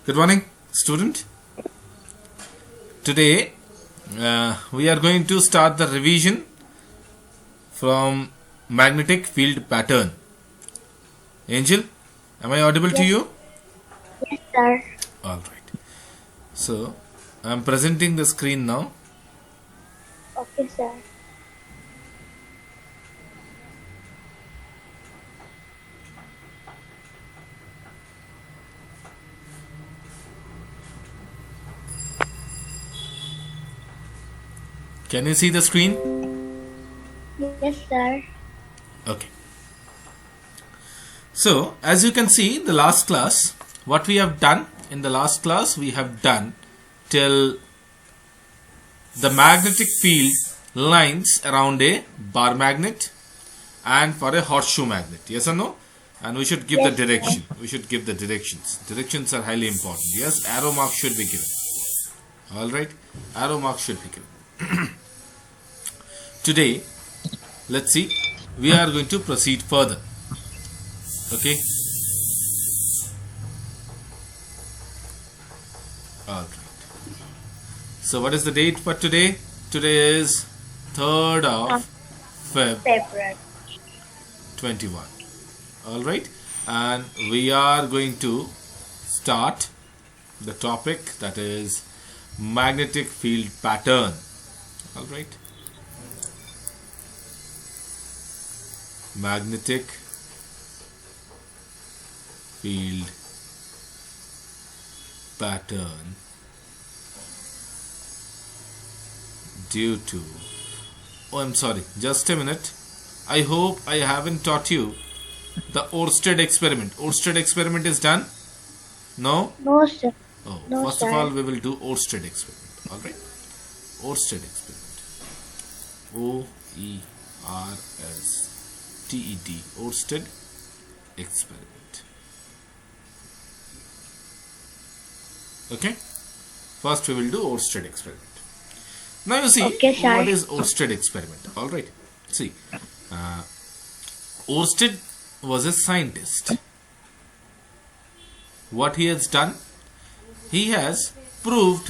Good morning, student. Today we are going to start the revision from magnetic field pattern. Angel, am I audible to you? Yes, sir. All right. So I am presenting the screen now. Okay, sir. Can you see the screen? Yes, sir. Okay. So as you can see, the last class, what we have done in the last class, we have done till the magnetic field lines around a bar magnet and for a horseshoe magnet. Yes or no? And we should give Yes, the direction. We should give the directions. Directions are highly important. Yes, arrow mark should be given. All right, arrow mark should be given. Today, let's see. We are going to proceed further. Okay. All right. So, what is the date for today? Today is 3rd of Feb February. 21. All right, and we are going to start the topic, that is magnetic field pattern. All right, magnetic field pattern due to, oh, I'm sorry, just a minute. I hope I haven't taught you the Oersted experiment. Oersted experiment is done? No? No, sir. Oh, No, first sir. of all, we will do Oersted experiment. All right? Oersted experiment. O-E-R-S-T-E-D. Oersted experiment. Okay? First, we will do Oersted experiment. Now you see, Okay, sir. what is Oersted experiment? All right. See, Oersted was a scientist. What he has done? He has proved.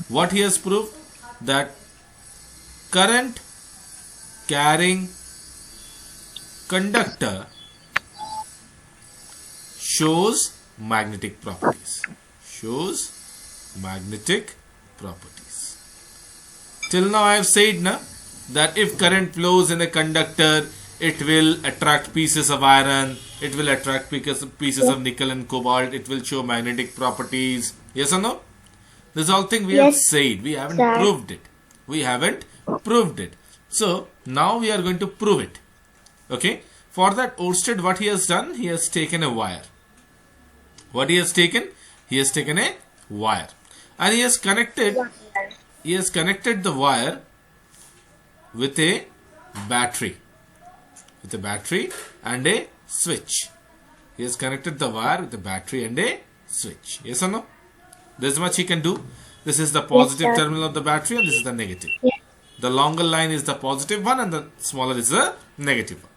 What he has proved? That current carrying conductor shows magnetic properties. Shows magnetic properties. Till now I have said that if current flows in a conductor, it will attract pieces of iron, it will attract pieces of nickel and cobalt, it will show magnetic properties. Yes or no? This is all thing we have Yes, said. We haven't sir. proved it. We haven't proved it. So now we are going to prove it. Okay. For that, Oersted, what he has done? He has taken a wire. What he has taken? He has taken a wire. And he has connected the wire with a battery. With a battery and a switch. He has connected the wire with the battery and a switch. Yes or no? This much he can do. This is the positive sir. terminal of the battery and this is the negative. Yes. The longer line is the positive one and the smaller is the negative one.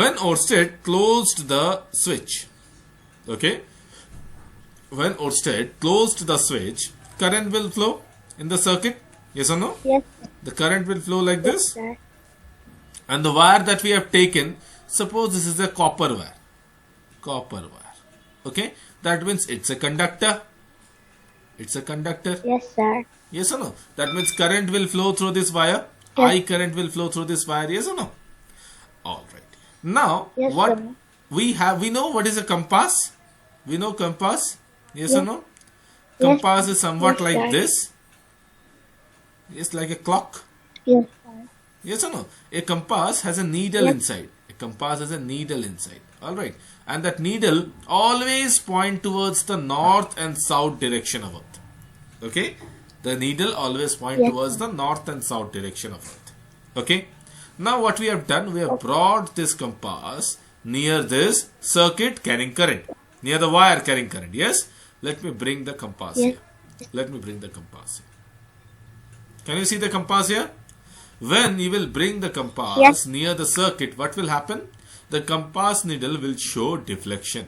When Oersted closed the switch, okay, when Oersted closed the switch, current will flow in the circuit. Yes or no? Yes, The current will flow like yes, this. sir. And the wire that we have taken, suppose this is a copper wire. Copper wire. Okay? That means it's a conductor. It's a conductor. Yes, sir. Yes or no? That means current will flow through this wire. Yes. I current will flow through this wire. Yes or no? All right. Now, Yes, what sir. we know what is a compass. We know compass. Yes or Yes. no? Yes. Compass is somewhat Yes, like sir. this. Yes, like a clock. Yes, sir. Yes or no? A compass has a needle Yes. inside. A compass has a needle inside. All right. And that needle always point towards the north and south direction of Earth. Okay? The needle always point Yes. towards the north and south direction of Earth. Okay? Now what we have done, we have brought this compass near this circuit carrying current. Near the wire carrying current. Yes? Let me bring the compass Yes. here. Let me bring the compass here. Can you see the compass here? When you will bring the compass Yes. near the circuit, what will happen? The compass needle will show deflection.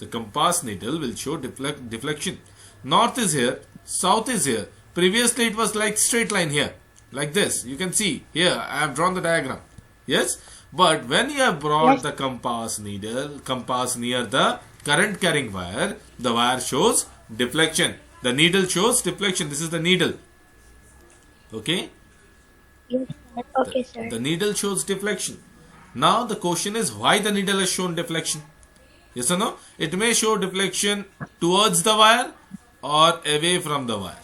The compass needle will show deflection. North is here, south is here. Previously it was like straight line here, like this. You can see here I have drawn the diagram. Yes, but when you have brought Yes. the compass near the current carrying wire, the wire shows deflection. The needle shows deflection. This is the needle. Okay. Yes, sir. Okay, sir. The needle shows deflection. Now the question is why the needle has shown deflection? Yes or no? It may show deflection towards the wire or away from the wire.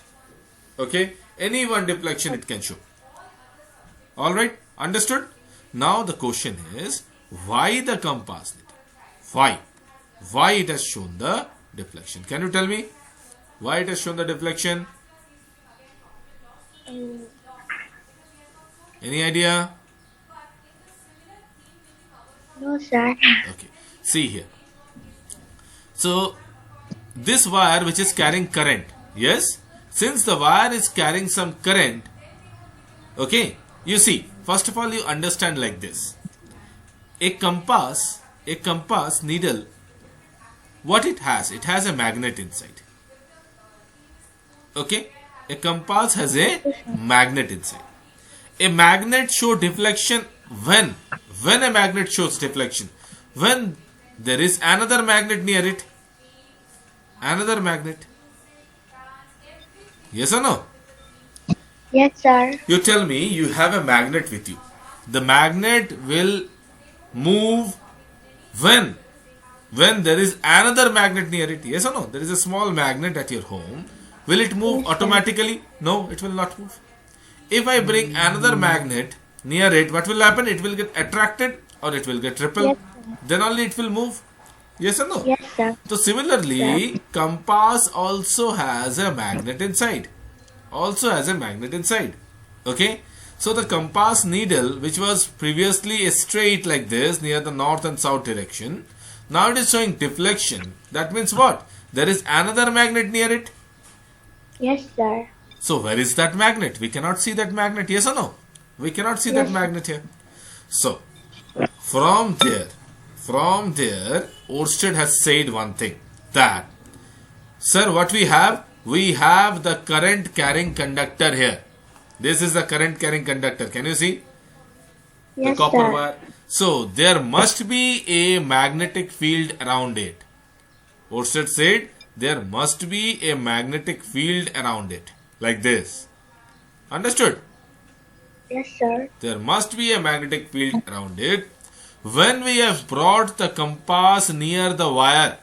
Okay? Any one deflection it can show. Alright? Understood? Now the question is why the compass needle? Why? Why it has shown the deflection? Can you tell me? Why it has shown the deflection? Um, Any idea? no, sir. Okay. See here. So, this wire which is carrying current, yes? Since the wire is carrying some current, okay, you see, first of all you understand like this. A compass needle, what it has a magnet inside. Okay? A compass has a magnet inside. A magnet shows deflection when a magnet shows deflection, when there is another magnet near it. Another magnet. Yes or no? Yes, sir. You tell me you have a magnet with you. The magnet will move when there is another magnet near it. Yes or no? There is a small magnet at your home. Will it move automatically? No, it will not move. If I bring another magnet near it, what will happen? It will get attracted or it will get repelled. Yes, Then only it will move. Yes or no? Yes, sir. So similarly, compass also has a magnet inside. Okay? So the compass needle, which was previously a straight like this near the north and south direction, now it is showing deflection. That means what? There is another magnet near it. Yes, sir. So where is that magnet? We cannot see that magnet. Yes or no? We cannot see that Yes. magnet here. So from there, Oersted has said one thing, that, sir, what we have? We have the current carrying conductor here. This is the current carrying conductor. Can you see? Yes, The copper sir. wire. So there must be a magnetic field around it. Oersted said there must be a magnetic field around it. Like this. Understood? Yes, sir. There must be a magnetic field around it. When we have brought the compass near the wire,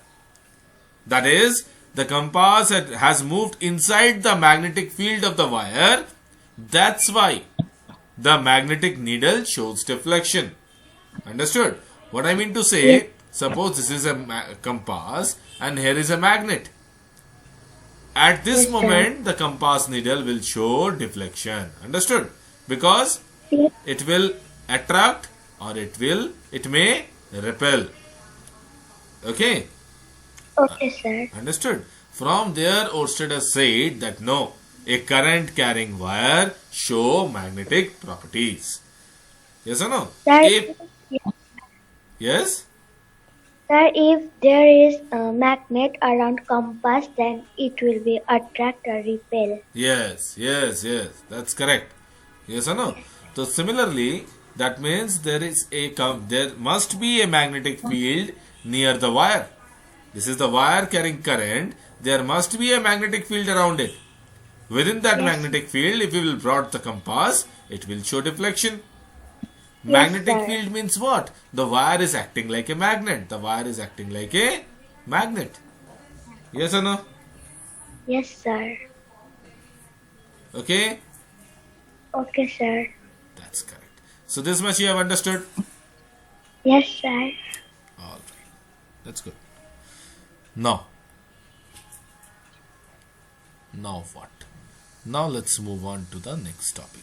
that is, the compass has moved inside the magnetic field of the wire, that's why the magnetic needle shows deflection. Understood? What I mean to say, suppose this is a compass and here is a magnet. At this Yes, sir. moment, the compass needle will show deflection. Understood? Because Yes, it will attract or it may repel. Okay? okay, sir. Understood? From there, Oersted has said that no, a current carrying wire show magnetic properties. Yes or no? Sir, If, yes, yes? sir, if there is a magnet around compass, then it will be attract or repel. Yes. That's correct. Yes or no? So similarly, that means there must be a magnetic field near the wire. This is the wire carrying current. There must be a magnetic field around it. Within that Yes. magnetic field, if we will brought the compass, it will show deflection. Yes, Magnetic sir. field means what? The wire is acting like a magnet. The wire is acting like a magnet. Yes or no? Yes, sir. Okay? Okay, sir. That's correct. So this much you have understood? Yes, sir. All right. That's good. Now what? Now let's move on to the next topic.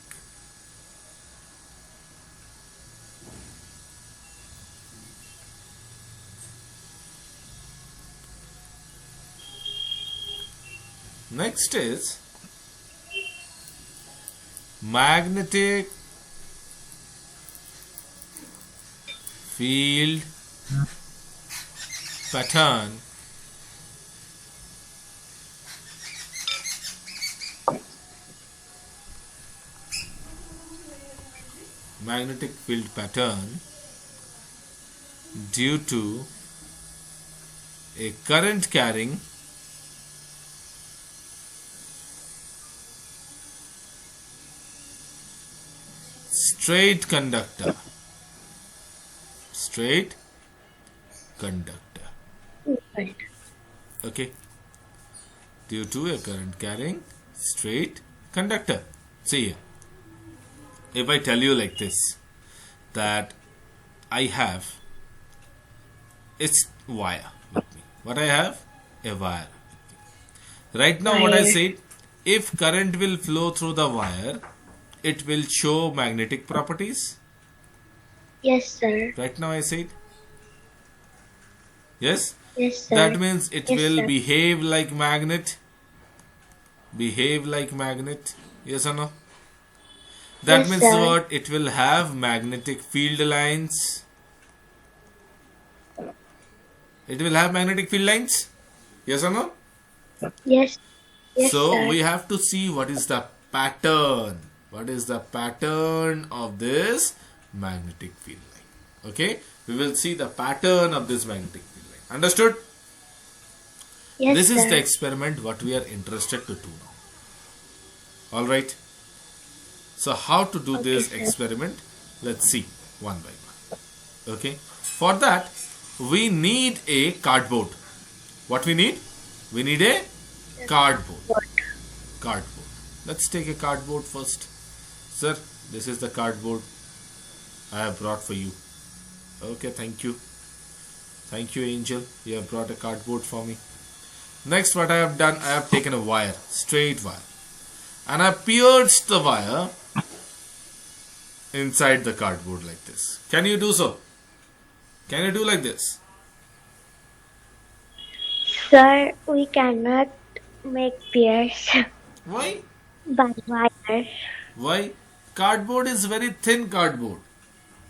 Next is magnetic field pattern magnetic field pattern due to a current carrying straight conductor. Straight conductor. Right. Okay. Due to a current carrying straight conductor. See here. If I tell you like this, that I have its wire with me. What I have? A wire. Right now what I Wire. said, if current will flow through the wire, it will show magnetic properties. Yes, sir. Right now I said. Yes? Yes, sir. That means it Yes, will sir. behave like magnet. Behave like magnet. Yes or no? That Yes, means sir. what? It will have magnetic field lines. It will have magnetic field lines. Yes or no? Yes. Yes, So sir. we have to see what is the pattern. What is the pattern of this magnetic field line? Okay? We will see the pattern of this magnetic field line. Understood? Yes, This sir. is the experiment what we are interested to do now. Alright. So how to do this sir. experiment? Let's see one by one. Okay. For that we need a cardboard. What we need? We need a cardboard. What? Cardboard. Let's take a cardboard first. Sir, this is the cardboard I have brought for you. Okay, thank you. Thank you, Angel. You have brought a cardboard for me. Next, what I have done, I have taken a wire, straight wire, and I pierced the wire inside the cardboard like this. Can you do so? Can you do like this? Sir, we cannot make pierce Why? by wire. Why? Cardboard is very thin cardboard.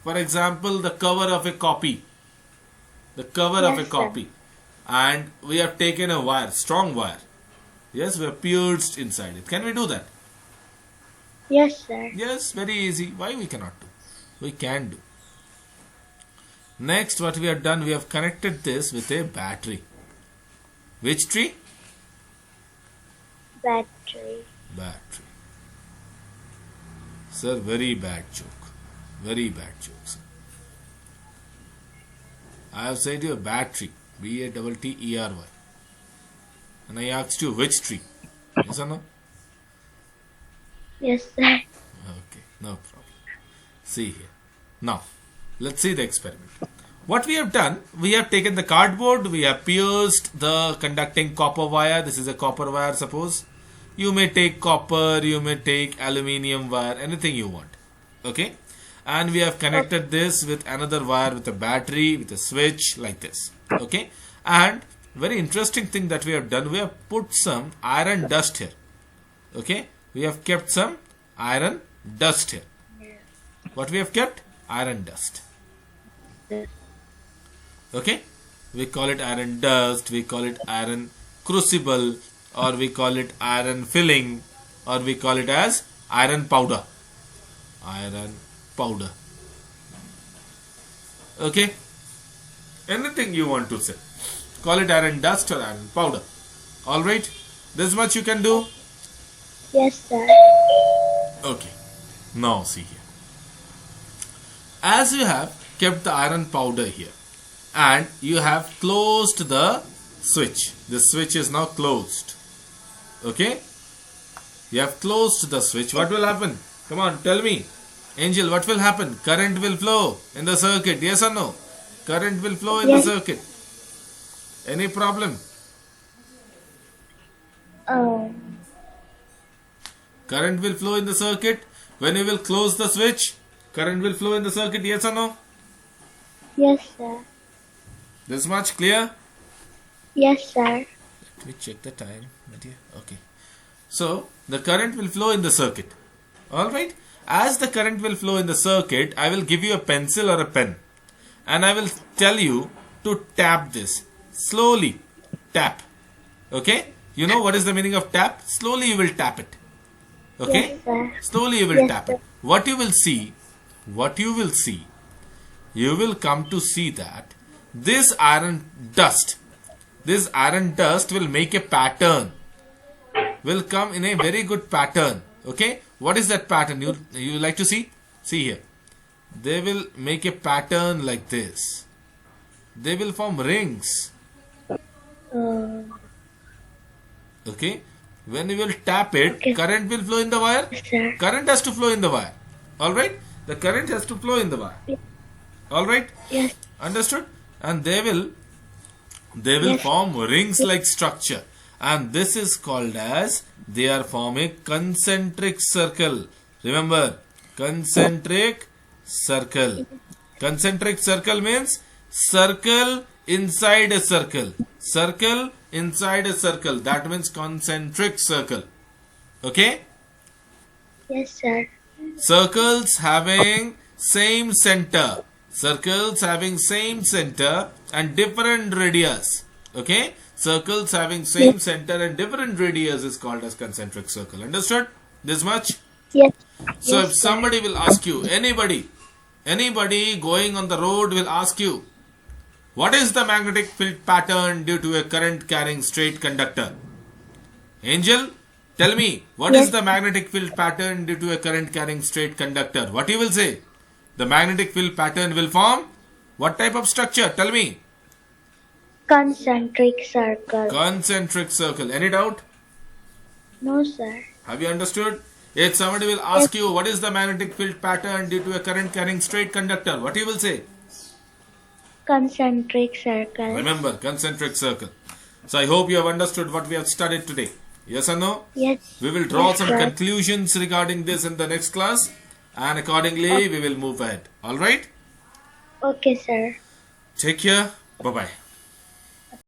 For example, the cover of a copy. The cover of a Yes, sir. copy. And we have taken a wire, strong wire. Yes, we have pierced inside it. Can we do that? Yes, sir. Yes, very easy. Why we cannot do? We can do. Next, what we have done, we have connected this with a battery. Which tree? Battery. Battery. Sir, very bad joke. Very bad joke, sir. I have said you a battery. B-A-T-T-E-R-Y. And I asked you which tree. Yes or no? Yes, sir. Okay, no problem. See here. Now, let's see the experiment. What we have done, we have taken the cardboard, we have pierced the conducting copper wire. This is a copper wire, suppose. You may take copper, you may take aluminium wire, anything you want. Okay? And we have connected this with another wire with a battery, with a switch, like this. Okay? And very interesting thing that we have done, we have put some iron dust here. Okay? We have kept some iron dust here. What we have kept? Iron dust. Okay? We call it iron dust, we call it iron crucible, or we call it iron filling, or we call it as iron powder. Iron powder. Okay? Anything you want to say. Call it iron dust or iron powder. Alright? This much you can do? Yes, sir. Okay. Now see here. As you have kept the iron powder here and you have closed the switch. The switch is now closed. Okay? You have closed the switch. What will happen? Come on, tell me. Angel, what will happen? Current will flow in the circuit. Yes or no? Current will flow in Yes. the circuit. Any problem? Current will flow in the circuit. When you will close the switch, current will flow in the circuit. Yes or no? Yes, sir. This much clear? Yes, sir. Let me check the time, my dear. Okay. So, the current will flow in the circuit. Alright? As the current will flow in the circuit, I will give you a pencil or a pen. And I will tell you to tap this. Slowly. Tap. Okay? You know what is the meaning of tap? Slowly you will tap it. Okay? Yes, sir. Slowly you will Yes, tap sir. it. What you will see, what you will see, you will come to see that this iron dust will make a pattern, will come in a very good pattern. Okay, what is that pattern? You like to see? See here. They will make a pattern like this. They will form rings. Okay. When you will tap it, Okay. current will flow in the wire. Yes, sir. Current has to flow in the wire. Alright? The current has to flow in the wire. Alright? Yes. Understood? And they will form rings like structure. And this is called as, they are forming concentric circle. Remember, concentric circle. Concentric circle means circle inside a circle. Circle inside a circle. That means concentric circle. Okay? Yes, sir. Circles having same center. Circles having same center and different radius. Okay? Circles having same center and different radius is called as concentric circle. Understood? This much? Yes. So Yes, if sir. somebody will ask you, anybody going on the road will ask you, what is the magnetic field pattern due to a current carrying straight conductor? Angel, tell me, what is Yes. the magnetic field pattern due to a current carrying straight conductor? What you will say? The magnetic field pattern will form what type of structure? Tell me. Concentric circle. Concentric circle. Any doubt? No, sir. Have you understood? If somebody will ask you, what is the magnetic field pattern due to a current carrying straight conductor? What you will say? Concentric circle. Remember, concentric circle. So I hope you have understood what we have studied today. Yes or no? Yes. We will draw Yes, some sir. conclusions regarding this in the next class, and accordingly we will move ahead. Alright? Okay, sir. Take care. Bye bye.